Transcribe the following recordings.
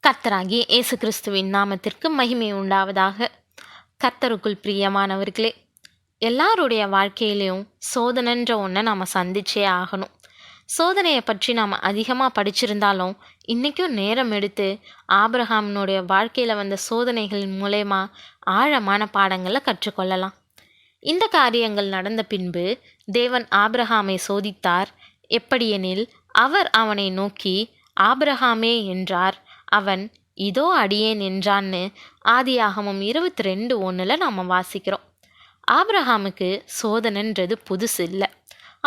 கர்த்தராகிய இயேசு கிறிஸ்துவின் நாமத்திற்கு மகிமை உண்டாவதாக. கர்த்தருக்குள் பிரியமானவர்களே, எல்லாருடைய வாழ்க்கையிலையும் சோதனைன்ற ஒன்றை நாம் சந்திச்சே ஆகணும். சோதனையை பற்றி நாம் அதிகமாக படிச்சிருந்தாலும் இன்றைக்கும் நேரம் எடுத்து ஆபிரகாமினுடைய வாழ்க்கையில் வந்த சோதனைகளின் மூலயமா ஆழமான பாடங்களை கற்றுக்கொள்ளலாம். இந்த காரியங்கள் நடந்த பின்பு தேவன் ஆபிரகாமை சோதித்தார். எப்படியெனில், அவர் அவனை நோக்கி ஆபிரகாமே என்றார். அவன் இதோ அடியேன் என்றான்னு ஆதியாகமம் 22:1 நாம் வாசிக்கிறோம். ஆபிரகாமுக்கு சோதனைன்றது புதுசு இல்லை.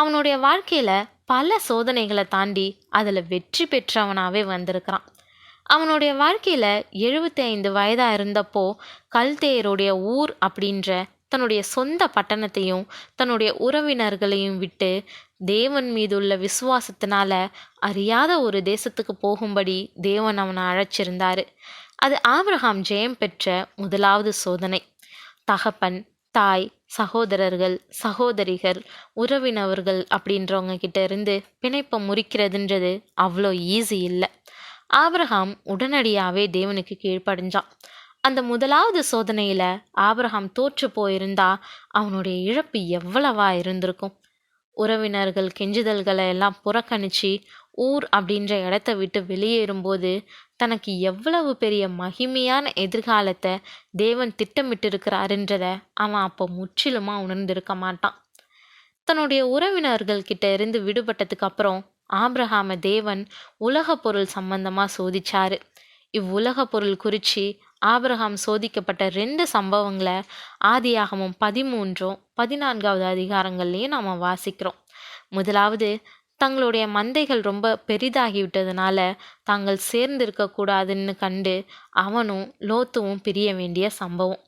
அவனுடைய வாழ்க்கையில் பல சோதனைகளை தாண்டி அதில் வெற்றி பெற்றவனாகவே வந்திருக்கிறான். அவனுடைய வாழ்க்கையில் 75 வயதாக இருந்தப்போ கல்தேயருடைய ஊர் அப்படின்ற தன்னுடைய சொந்த பட்டணத்தையும் தன்னுடைய உறவினர்களையும் விட்டு தேவன் மீதுள்ள விசுவாசத்தினால அறியாத ஒரு தேசத்துக்கு போகும்படி தேவன் அவனை அழைச்சிருந்தாரு. அது ஆபிரகாம் ஜெயம் பெற்ற முதலாவது சோதனை. தகப்பன், தாய், சகோதரர்கள், சகோதரிகள், உறவினர்கள் அப்படின்றவங்க கிட்ட இருந்து பிணைப்பை முறிக்கிறதுன்றது அவ்வளோ ஈஸி இல்லை. ஆபிரகாம் உடனடியாகவே தேவனுக்கு கீழ்ப்படிஞ்சான். அந்த முதலாவது சோதனையில் ஆபிரகாம் தோற்று போயிருந்தா அவனுடைய இழப்பு எவ்வளவா இருந்திருக்கும். உறவினர்கள் கெஞ்சுதல்களை எல்லாம் புறக்கணிச்சு ஊர் அப்படின்ற இடத்த விட்டு வெளியேறும்போது தனக்கு எவ்வளவு பெரிய மகிமையான எதிர்காலத்தை தேவன் திட்டமிட்டு இருக்கிறாருன்றத அவன் அப்போ முற்றிலுமாக உணர்ந்திருக்க மாட்டான். தன்னுடைய உறவினர்கள் கிட்ட இருந்து விடுபட்டதுக்கு அப்புறம் ஆபிரகாம தேவன் உலக பொருள் சம்பந்தமாக சோதிச்சாரு. இவ்வுலக பொருள் குறித்து ஆபிரகாம் சோதிக்கப்பட்ட 2 சம்பவங்களை ஆதியாகமம் 13-14 அதிகாரங்கள்லையும் நாம் வாசிக்கிறோம். முதலாவது, தங்களுடைய மந்தைகள் ரொம்ப பெரிதாகிவிட்டதுனால தாங்கள் சேர்ந்திருக்கக்கூடாதுன்னு கண்டு அவனும் லோத்துவும் பிரிய வேண்டிய சம்பவம்.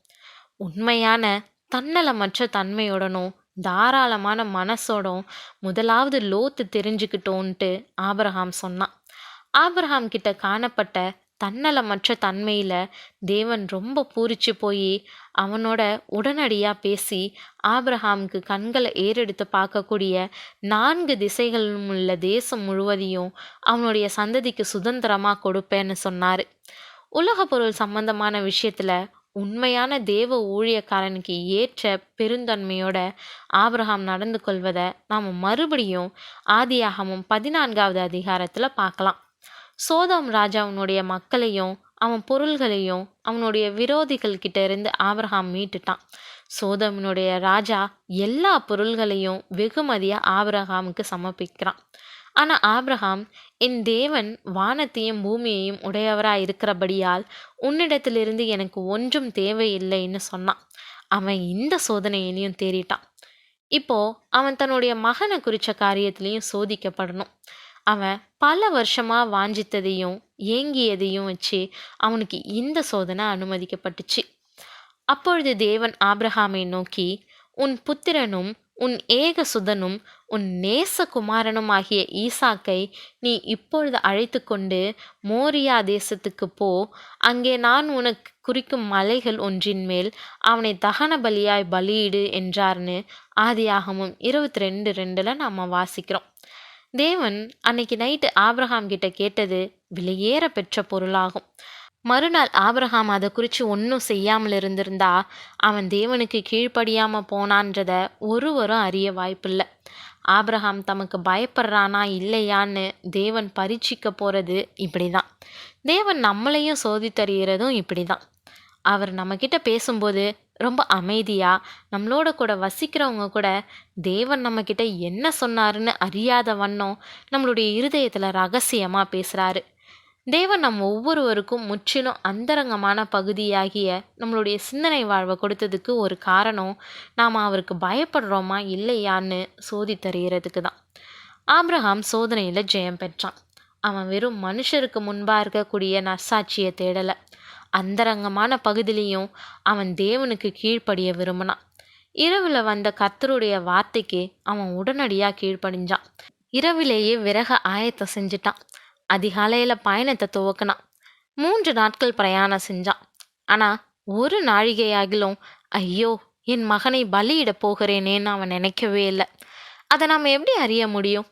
உண்மையான தன்னலமற்ற தன்மையுடனும் தாராளமான மனசோடும் முதலாவது லோத்து தெரிஞ்சுக்கிட்டோன்ட்டு ஆபிரகாம் சொன்னான். ஆபிரகாம் கிட்ட காணப்பட்ட தன்னலமற்ற தன்மையில் தேவன் ரொம்ப பூரிச்சு போய் அவனோட உடனடியாக பேசி ஆபிரகாமுக்கு கண்களை ஏறெடுத்து பார்க்கக்கூடிய 4 திசைகளிலும் உள்ள தேசம் முழுவதையும் அவனுடைய சந்ததிக்கு சுதந்திரமாக கொடுப்பேன்னு சொன்னார். உலக பொருள் சம்பந்தமான விஷயத்தில் உண்மையான தேவ ஊழியக்காரனுக்கு ஏற்ற பெருந்தன்மையோட ஆபிரகாம் நடந்து கொள்வதை நாம் மறுபடியும் ஆதியாகமம் 14 அதிகாரத்தில் பார்க்கலாம். சோதோம் ராஜாவினுடைய மக்களையும் அவன் பொருள்களையும் அவனுடைய விரோதிகள் கிட்ட இருந்து ஆபிரகாம் மீட்டுட்டான். சோதோமினுடைய ராஜா எல்லா பொருள்களையும் வெகுமதியாக ஆபிரகாமுக்கு சமர்ப்பிக்கிறான். ஆனால் ஆபிரகாம், என் தேவன் வானத்தையும் பூமியையும் உடையவராக இருக்கிறபடியால் உன்னிடத்திலிருந்து எனக்கு ஒன்றும் தேவையில்லைன்னு சொன்னான். அவன் இந்த சோதனையிலையும் தேறிட்டான். இப்போ அவன் தன்னுடைய மகனை குறித்த காரியத்திலையும் சோதிக்கப்படணும். அவன் பல வருஷமாக வாஞ்சித்ததையும் ஏங்கியதையும் வச்சு அவனுக்கு இந்த சோதனை அனுமதிக்கப்பட்டுச்சு. அப்பொழுது தேவன் ஆபிரகாமை நோக்கி, உன் புத்திரனும் உன் ஏகசுதனும் உன் நேசகுமாரனும் ஆகிய ஈசாக்கை நீ இப்பொழுது அழைத்து கொண்டு மோரியா தேசத்துக்கு போ. அங்கே நான் உனக்கு குறிக்கும் மலைகள் ஒன்றின் மேல் அவனை தகன பலியாய் பலியிடு என்றார்னு ஆதியாகமம் 22:2 நாம் வாசிக்கிறோம். தேவன் அன்னைக்கு நைட்டு ஆபிரகாம் கிட்ட கேட்டது விலையேற பெற்ற பொருளாகும். மறுநாள் ஆபிரகாம் அதை குறித்து ஒன்றும் செய்யாமல் இருந்திருந்தா அவன் தேவனுக்கு கீழ்ப்படியாமல் போனான்றத ஒருவரும் அறிய வாய்ப்பில்லை. ஆபிரகாம் தமக்கு பயப்படுறானா இல்லையான்னு தேவன் பரீட்சிக்க போகிறது இப்படி தான். தேவன் நம்மளையும் சோதித்தறிகிறதும் இப்படி தான். அவர் நம்மக்கிட்ட பேசும்போது ரொம்ப அமைதியாக நம்மளோட கூட வசிக்கிறவங்க கூட தேவன் நம்மக்கிட்ட என்ன சொன்னாருன்னு அறியாத வண்ணம் நம்மளுடைய இருதயத்தில் ரகசியமாக பேசுகிறாரு. தேவன் நம்ம ஒவ்வொருவருக்கும் முற்றிலும் அந்தரங்கமான பகுதியாகிய நம்மளுடைய சிந்தனை வாழ்வை கொடுத்ததுக்கு ஒரு காரணம் நாம் அவருக்கு பயப்படுறோமா இல்லையான்னு சோதித்தறிகிறதுக்கு தான். ஆபிரகாம் சோதனையில் ஜெயம் பெற்றான். அவன் வெறும் மனுஷருக்கு முன்பாக இருக்கக்கூடிய நற்சாட்சியை தேடலை. அந்தரங்கமான பகுதியிலையும் அவன் தேவனுக்கு கீழ்ப்படிய விரும்பினான். இரவில் வந்த கர்த்தருடைய வார்த்தைக்கு அவன் உடனடியாக கீழ்ப்படிஞ்சான். இரவிலேயே விறக ஆயத்தம் செஞ்சிட்டான். அதிகாலையில் பயணத்தை துவக்கினான். 3 நாட்கள் பிரயாணம் செஞ்சான். ஆனால் ஒரு நாழிகையாகிலும் ஐயோ, என் மகனை பலியிட போகிறேனேன்னு அவன் நினைக்கவே இல்லை. அதை நாம் எப்படி அறிய முடியும்?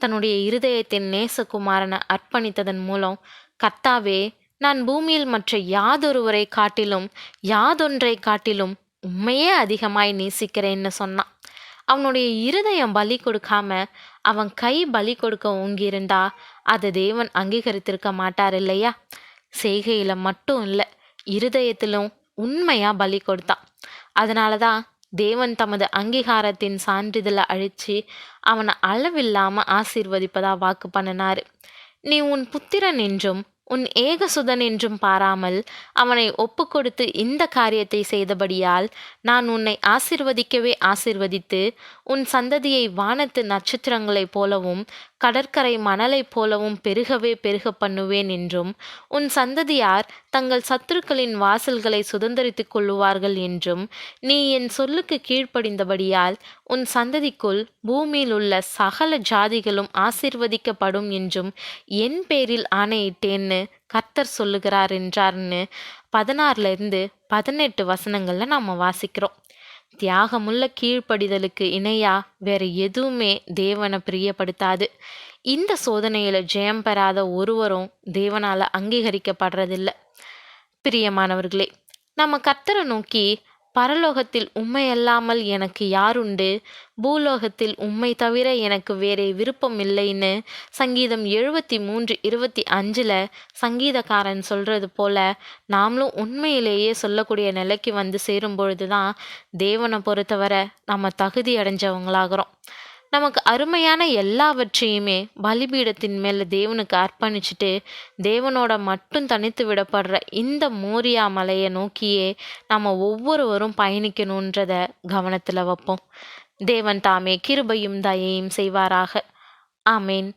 தன்னுடைய இருதயத்தின் நேசகுமாரனை அர்ப்பணித்ததன் மூலம், கர்த்தாவே, நான் பூமியில் மற்ற யாதொருவரை காட்டிலும் யாதொன்றை காட்டிலும் உண்மையே அதிகமாய் நேசிக்கிறேன்னு சொன்னான். அவனுடைய இருதயம் பலி கொடுக்காம அவன் கை பலி கொடுக்க ஓங்கியிருந்தா அதை தேவன் அங்கீகரித்திருக்க மாட்டார் இல்லையா? செய்கையில மட்டும் இல்லை, இருதயத்திலும் உண்மையா பலி கொடுத்தான். அதனாலதான் தேவன் தமது அங்கீகாரத்தின் சான்றிதழை அழிச்சு அவனை அளவில்லாம ஆசீர்வதிப்பதா வாக்கு பண்ணினாரு. நீ உன் புத்திரன் என்றும் உன் ஏகசுதன் என்றும் பாராமல் அவனை ஒப்பு கொடுத்து இந்த காரியத்தை செய்தபடியால் நான் உன்னை ஆசிர்வதிக்கவே ஆசிர்வதித்து உன் சந்ததியை வானத்து நட்சத்திரங்களைப் போலவும் கடற்கரை மணலைப் போலவும் பெருகவே பெருக பண்ணுவேன் என்றும் உன் சந்ததியார் தங்கள் சத்துருக்களின் வாசல்களை சுதந்திரித்துக் கொள்ளுவார்கள் என்றும் நீ என் சொல்லுக்கு கீழ்ப்படிந்தபடியால் உன் சந்ததிக்குள் பூமியில் உள்ள சகல ஜாதிகளும் ஆசீர்வதிக்கப்படும் என்றும் என் பேரில் ஆணையிட்டேன்னு கர்த்தர் சொல்லுகிறார் என்றார்னு 16 வசனங்கள்ல நாம வாசிக்கிறோம். தியாகமுள்ள கீழ்ப்படிதலுக்கு இணையா வேற எதுவுமே தேவனை பிரியப்படுத்தாது. இந்த சோதனையில ஜெயம் பெறாத ஒருவரும் தேவனால அங்கீகரிக்கப்படுறதில்ல. பிரியமானவர்களே, நம்ம கர்த்தரை நோக்கி பரலோகத்தில் உம்மை அல்லாமல் எனக்கு யாருண்டு, பூலோகத்தில் உம்மை தவிர எனக்கு வேறே விருப்பம் இல்லைன்னு சங்கீதம் 73:25 சங்கீதக்காரன் சொல்றது போல நாமளும் உண்மையிலேயே சொல்லக்கூடிய நிலைக்கு வந்து சேரும் பொழுதுதான் தேவனை பொறுத்தவரை நம்ம தகுதி அடைஞ்சவங்களாகிறோம். நமக்கு அருமையான எல்லாவற்றையுமே பலிபீடத்தின் மேல தேவனுக்கு அர்ப்பணிச்சுட்டு தேவனோட மட்டும் தனித்து விடப்படுற இந்த மோரியா மலையை நோக்கியே நம்ம ஒவ்வொருவரும் பயணிக்கணுன்றத கவனத்துல வைப்போம். தேவன் தாமே கிருபையும் தயையும் செய்வாராக. ஆமேன்.